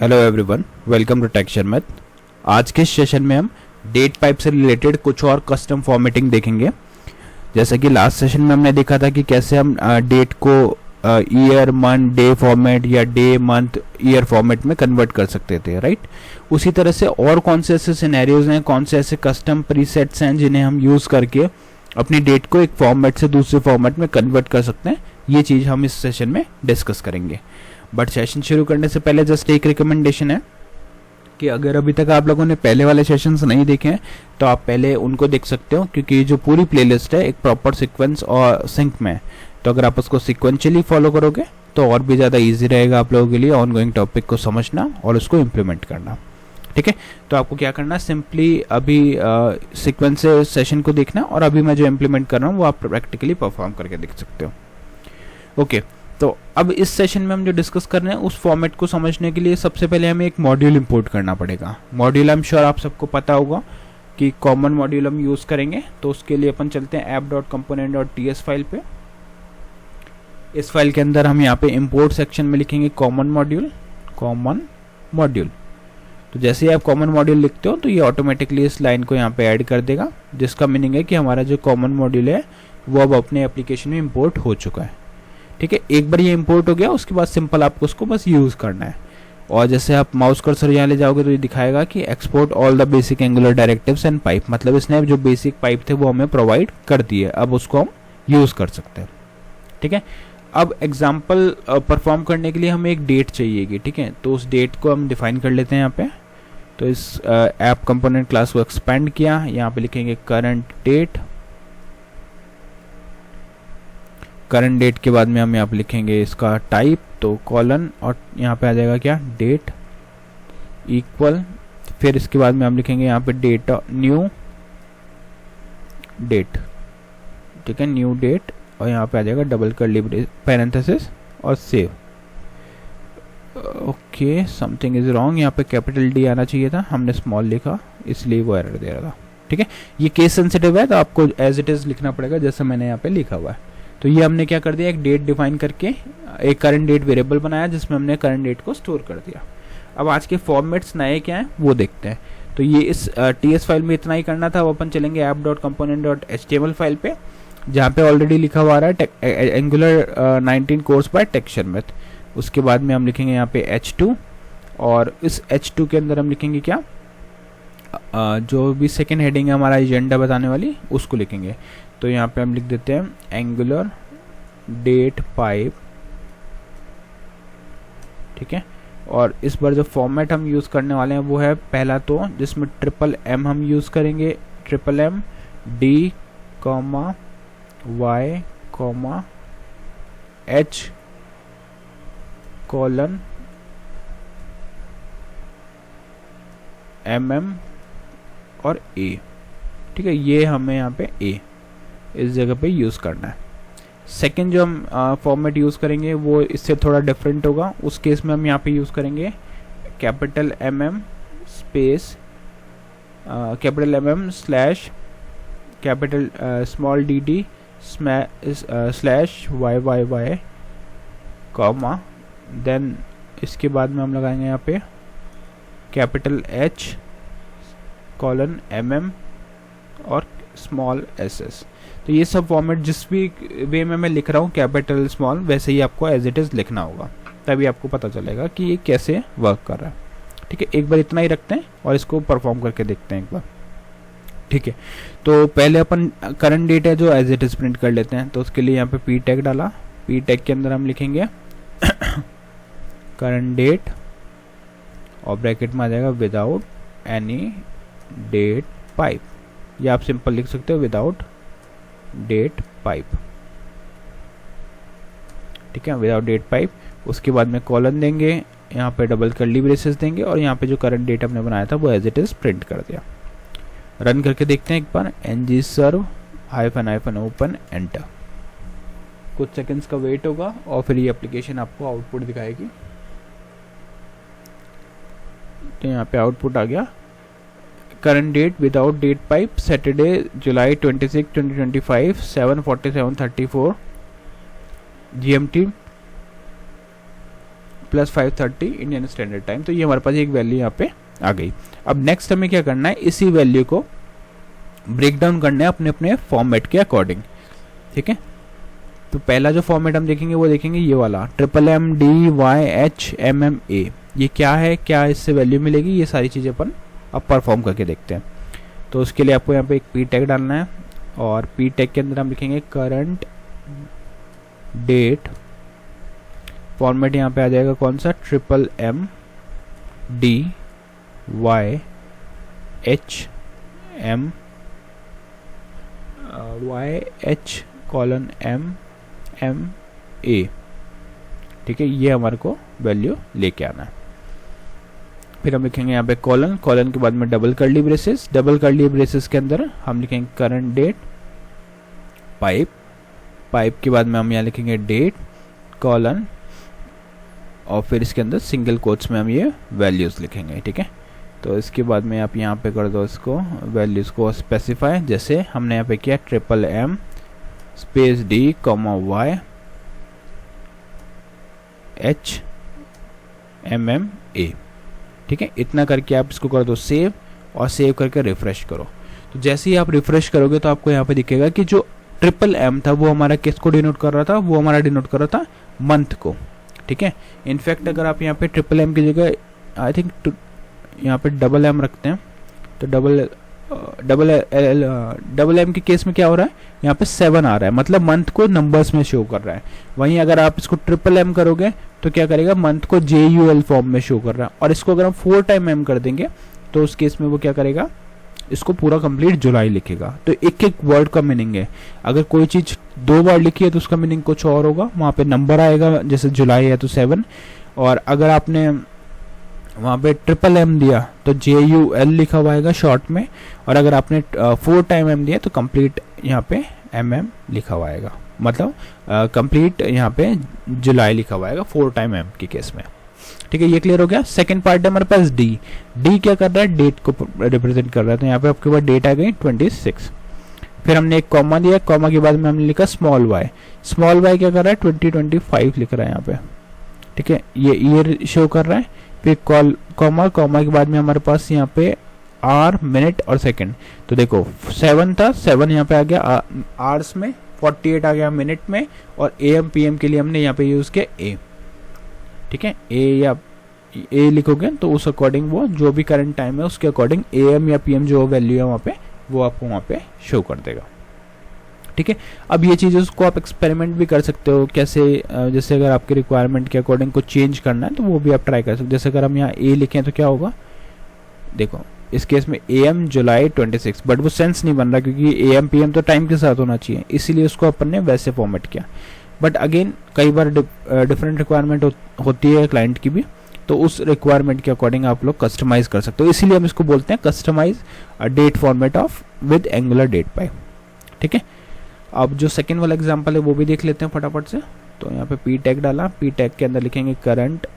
Hello everyone, welcome to Texture Math. आज के session में हम डेट पाइप से रिलेटेड कुछ और कस्टम फॉर्मेटिंग देखेंगे। जैसा कि लास्ट सेशन में हमने देखा था कि कैसे हम डेट को ईयर मंथ डे फॉर्मेट या डे मंथ ईयर फॉर्मेट में कन्वर्ट कर सकते थे, राइट। उसी तरह से और कौन से ऐसे सिनेरियोज हैं, कौन से ऐसे कस्टम प्रीसेट्स हैं जिन्हें हम यूज़ करके अपनी डेट को एक फॉर्मेट से दूसरे फॉर्मेट में कन्वर्ट कर सकते हैं। ये चीज़ हम इस सेशन में डिस्कस करेंगे। बट सेशन शुरू करने से पहले जस्ट एक रिकमेंडेशन है कि अगर अभी तक आप लोगों ने पहले वाले सेशंस नहीं देखे हैं तो आप पहले उनको देख सकते हो, क्योंकि जो पूरी प्लेलिस्ट है एक प्रॉपर सीक्वेंस और सिंक में है। तो अगर आप उसको सिक्वेंशियली फॉलो करोगे तो और भी ज़्यादा ईजी रहेगा आप लोगों के लिए ऑनगोइंग टॉपिक को समझना और उसको इम्प्लीमेंट करना। ठीक है, तो आपको क्या करना है, सिंपली अभी सीक्वेंस से सेशन को देखना और अभी मैं जो इम्प्लीमेंट कर रहा हूँ वो आप प्रैक्टिकली परफॉर्म करके देख सकते हो। ओके, तो अब इस सेशन में हम जो डिस्कस कर रहे हैं उस फॉर्मेट को समझने के लिए सबसे पहले हमें एक मॉड्यूल इंपोर्ट करना पड़ेगा। मॉड्यूल आई एम श्योर आप सबको पता होगा कि कॉमन मॉड्यूल हम यूज़ करेंगे। तो उसके लिए अपन चलते हैं app.component.ts फाइल पे। इस फाइल के अंदर हम यहाँ पे इंपोर्ट सेक्शन में लिखेंगे कॉमन मॉड्यूल। तो जैसे ही आप कॉमन मॉड्यूल लिखते हो तो ये ऑटोमेटिकली इस लाइन को यहाँ पे ऐड कर देगा, जिसका मीनिंग है कि हमारा जो कॉमन मॉड्यूल है वो अब अपने एप्लीकेशन में इंपोर्ट हो चुका है। ठीक है, एक बार ये इंपोर्ट हो गया उसके बाद सिंपल आपको उसको बस यूज़ करना है। और जैसे आप माउस कर्सर यहाँ ले जाओगे तो ये दिखाएगा कि export all the basic angular directives and pipe, मतलब इसने जो बेसिक पाइप थे वो हमें प्रोवाइड कर दिए, अब उसको हम यूज़ कर सकते हैं। ठीक है, अब एग्जाम्पल परफॉर्म करने के लिए हमें एक डेट चाहिएगी। ठीक है, तो उस डेट को हम डिफाइन कर लेते हैं यहाँ पे। तो इस ऐप कंपोनेंट क्लास को एक्सपेंड किया, यहाँ पे लिखेंगे करंट डेट के बाद में हम यहाँ पे लिखेंगे इसका टाइप, तो कॉलन, और यहाँ पे आ जाएगा क्या, डेट इक्वल। फिर इसके बाद में हम लिखेंगे यहाँ पे डेट न्यू डेट। ठीक है, न्यू डेट, और यहाँ पे आ जाएगा डबल कर्ली पैरेंथेसिस और save. Okay, something is wrong, यहाँ पे कैपिटल डी आना चाहिए था, हमने स्मॉल लिखा इसलिए वो एरर दे रहा था। ठीक है, ये केस सेंसिटिव है तो आपको एज इट इज लिखना पड़ेगा जैसे मैंने यहाँ पे लिखा हुआ है। तो ये हमने क्या कर दिया, एक डेट डिफाइन करके एक करंट डेट वेरिएबल बनाया जिसमें हमने करंट डेट को स्टोर कर दिया। अब आज के फॉर्मेट्स नए क्या हैं वो देखते हैं। तो ये इस टीएस फाइल में इतना ही करना था। अब अपन चलेंगे app.component.html फाइल पे, जहाँ पे ऑलरेडी लिखा हुआ रहा है Angular 19 course by Texture Math. उसके बाद में हम लिखेंगे यहाँ पे H2, और इस H2 के अंदर हम लिखेंगे क्या, जो भी सेकेंड हेडिंग है हमारा एजेंडा बताने वाली उसको लिखेंगे। तो यहाँ पे हम लिख देते हैं एंगुलर डेट पाइप। ठीक है, और इस बार जो फॉर्मेट हम यूज़ करने वाले हैं वो है पहला तो जिसमें M हम यूज़ करेंगे, M D, Y, H, colon MM और A। ठीक है, ये हमें यहाँ पे A इस जगह पे यूज़ करना है। सेकेंड जो हम फॉर्मेट यूज़ करेंगे वो इससे थोड़ा डिफरेंट होगा। उस केस में हम यहाँ पे यूज़ करेंगे capital MM space capital MM slash capital small dd slash YYY comma, then इसके बाद में हम लगाएंगे यहाँ पे कैपिटल H कॉलन MM और स्मॉल SS। तो ये सब फॉर्मेट जिस भी वे में मैं लिख रहा हूँ कैपिटल स्मॉल, वैसे ही आपको एज इट इज़ लिखना होगा, तभी आपको पता चलेगा कि ये कैसे वर्क कर रहा है। ठीक है, एक बार इतना ही रखते हैं और इसको परफॉर्म करके देखते हैं एक बार। ठीक है, तो पहले अपन करंट डेट है जो एज इट इज़ प्रिंट कर लेते हैं। तो उसके लिए यहाँ पे पी टैग डाला, पी टैग के अंदर हम लिखेंगे करंट डेट और ब्रैकेट में आ जाएगा विदाउट एनी डेट पाइप, या आप सिंपल लिख सकते हो विदाउट डेट पाइप। ठीक है, विदाउट डेट पाइप। उसके बाद में कॉलन देंगे, यहाँ पे डबल कर्ली ब्रेसेस देंगे और यहाँ पे जो करंट डेट हमने बनाया था वो एज इट इज प्रिंट कर दिया। रन करके देखते हैं एक बार, ng serve --- open एंटर। कुछ सेकंड्स का वेट होगा और फिर ये एप्लीकेशन आपको आउटपुट दिखाएगी। तो यहाँ पे आउटपुट आ गया, current date without date pipe Saturday July 26 2025 7:47:34 GMT plus 5:30 Indian standard time. तो ये हमारे पास एक वैल्यू यहाँ पे आ गई। अब नेक्स्ट हमें क्या करना है, इसी वैल्यू को ब्रेक डाउन करना है अपने अपने फॉर्मेट के अकॉर्डिंग, ठीक है। तो पहला जो फॉर्मेट हम देखेंगे वो देखेंगे ये वाला MMDYHMMA। ये क्या है, क्या इससे वैल्यू मिलेगी, ये सारी चीज़ें अपन अब परफॉर्म करके देखते हैं। तो उसके लिए आपको यहाँ पे एक पी टैग डालना है और पी टैग के अंदर हम लिखेंगे करंट डेट। फॉर्मेट यहाँ पे आ जाएगा कौन सा, MMDYHMMA, ठीक है। ये हमारे को वैल्यू लेके आना है। फिर हम लिखेंगे यहाँ पे कॉलन, कॉलन के बाद में double curly braces, double curly braces के अंदर हम लिखेंगे करंट डेट पाइप, पाइप के बाद में हम यहाँ लिखेंगे डेट कॉलन और फिर इसके अंदर सिंगल कोट्स में हम ये वैल्यूज़ लिखेंगे, ठीक है। तो इसके बाद में आप यहाँ पे कर दो इसको वैल्यूज़ को स्पेसिफाई, जैसे हमने यहाँ पे किया MM space D Y HMMA, ठीक है। इतना करके आप इसको कर दो सेव और सेव करके रिफ्रेश करो। तो जैसे ही आप रिफ्रेश करोगे तो आपको यहाँ पे दिखेगा कि जो MM था वो हमारा किसको डिनोट कर रहा था, वो हमारा डिनोट कर रहा था मंथ को, ठीक है। इनफैक्ट अगर आप यहाँ पे MM की जगह आई थिंक यहाँ पे M रखते हैं तो M के केस में क्या हो रहा है, यहाँ पे 7 आ रहा है, मतलब मंथ को नंबर्स में शो कर रहा है। वहीं अगर आप इसको MM करोगे तो क्या करेगा, मंथ को JUL फॉर्म में शो कर रहा है। और इसको अगर हम 4 टाइम M कर देंगे तो उस केस में वो क्या करेगा, इसको पूरा कंप्लीट जुलाई लिखेगा। तो एक एक वर्ड का मीनिंग है। अगर कोई चीज 2 बार लिखी है तो उसका मीनिंग कुछ और होगा, वहां पे नंबर आएगा, जैसे जुलाई है तो 7। और अगर आपने वहाँ पे MM दिया तो JUL लिखा हुआ आएगा शॉर्ट में, और अगर आपने 4 टाइम M दिया तो कंप्लीट यहाँ पे MM लिखा हुआ आएगा, मतलब कंप्लीट यहाँ पे जुलाई लिखा हुआ आएगा 4 टाइम M के केस में, ठीक है। ये क्लियर हो गया। सेकंड पार्ट है हमारे पास D क्या कर रहा है, डेट को रिप्रेजेंट कर रहा है। तो यहाँ पे आपके पास डेट आ गई 26। फिर हमने एक कॉमा दिया, कॉमा के बाद में हमने लिखा स्मॉल y क्या कर रहा है, 2025 लिख रहा है यहाँ पे, ठीक है। ये ईयर शो कर रहा है। फिर कॉमा के बाद में हमारे पास यहाँ पे आर, मिनट और सेकंड। तो देखो 7 था, 7 यहाँ पे आ गया आवर्स में, 48 आ गया मिनट में, और AM PM के लिए हमने यहाँ पे यूज किया A, ठीक है। A लिखोगे तो उस अकॉर्डिंग वो जो भी करंट टाइम है उसके अकॉर्डिंग AM या PM जो वैल्यू है वहाँ पे वो आपको वहाँ पे शो कर देगा, ठीक है। अब ये चीज़ उसको आप एक्सपेरिमेंट भी कर सकते हो, कैसे जैसे अगर आपके रिक्वायरमेंट के अकॉर्डिंग कुछ चेंज करना है तो वो भी आप ट्राई कर सकते हो। जैसे अगर हम यहाँ A लिखें तो क्या होगा, देखो इस केस में AM जुलाई 26, बट वो सेंस नहीं बन रहा क्योंकि AM PM तो टाइम के साथ होना चाहिए, इसीलिए उसको अपन ने वैसे फॉर्मेट किया। बट अगेन कई बार डिफरेंट रिक्वायरमेंट होती है क्लाइंट की भी, तो उस रिक्वायरमेंट के अकॉर्डिंग आप लोग कस्टमाइज कर सकते हो, इसीलिए हम इसको बोलते हैं customize date format of with Angular date pipe, ठीक है। अब जो सेकेंड वाला एग्जांपल है वो भी देख लेते हैं फटाफट से। तो यहाँ पे पी टैग डाला, पी टैग के अंदर लिखेंगे करंट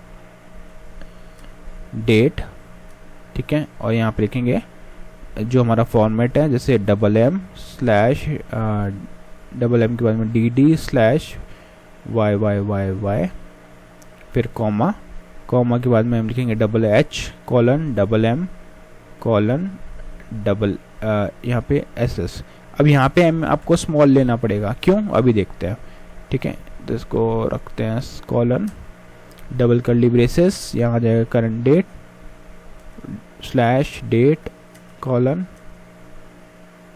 डेट, ठीक है। और यहाँ पे लिखेंगे जो हमारा फॉर्मेट है, जैसे MM के बाद में DD/YYYY, फिर कॉमा के बाद में हम लिखेंगे HM:MM: यहाँ पे SS। अब यहाँ पे आपको स्मॉल लेना पड़ेगा, क्यों अभी देखते हैं, ठीक है। तो इसको रखते हैं कॉलन, डबल कर्ली ब्रेसेस, यहाँ आ जाएगा करंट डेट /डेट कॉलन,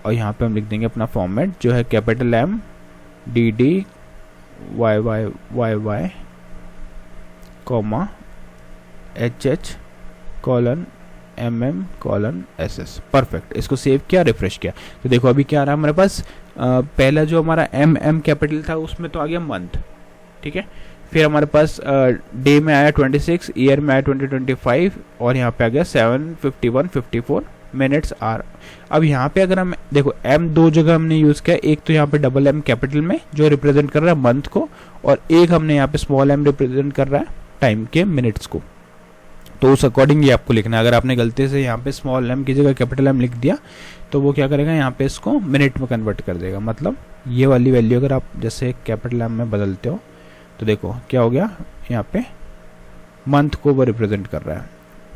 और यहाँ पे हम लिख देंगे अपना फॉर्मेट जो है M DD/YYYY, HH:MM:SS। परफेक्ट, इसको सेव किया, रिफ्रेश किया। तो देखो अभी क्या आ रहा है हमारे पास, पहला जो हमारा MM कैपिटल था उसमें तो आ गया मंथ, ठीक है। फिर हमारे पास डे में आया 26, ईयर में आया 2025, और यहाँ पे आ गया 7:51:54 मिनट्स आर। अब यहाँ पे अगर हम देखो M 2 जगह हमने यूज किया, एक तो यहाँ पे MM कैपिटल में जो रिप्रेजेंट कर रहा है मंथ को, और एक हमने यहाँ पे स्मॉल m रिप्रेजेंट कर रहा है टाइम के मिनट्स को। तो उस अकॉर्डिंग ये आपको लिखना है। अगर आपने गलती से यहाँ पे स्मॉल m की जगह M लिख दिया तो वो क्या करेगा, यहाँ पे इसको मिनट में कन्वर्ट कर देगा। मतलब ये वाली वैल्यू अगर आप जैसे M में बदलते हो तो देखो क्या हो गया, यहाँ पे मंथ को वो रिप्रेजेंट कर रहा है।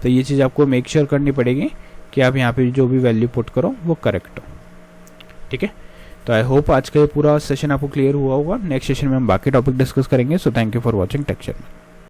तो ये चीज़ आपको मेक श्योर करनी पड़ेगी कि आप यहाँ पे जो भी वैल्यू पुट करो वो करेक्ट हो। ठीक है, तो आई होप आज का ये पूरा सेशन आपको क्लियर हुआ होगा। नेक्स्ट सेशन में हम बाकी टॉपिक डिस्कस करेंगे। So thank you for watching texture.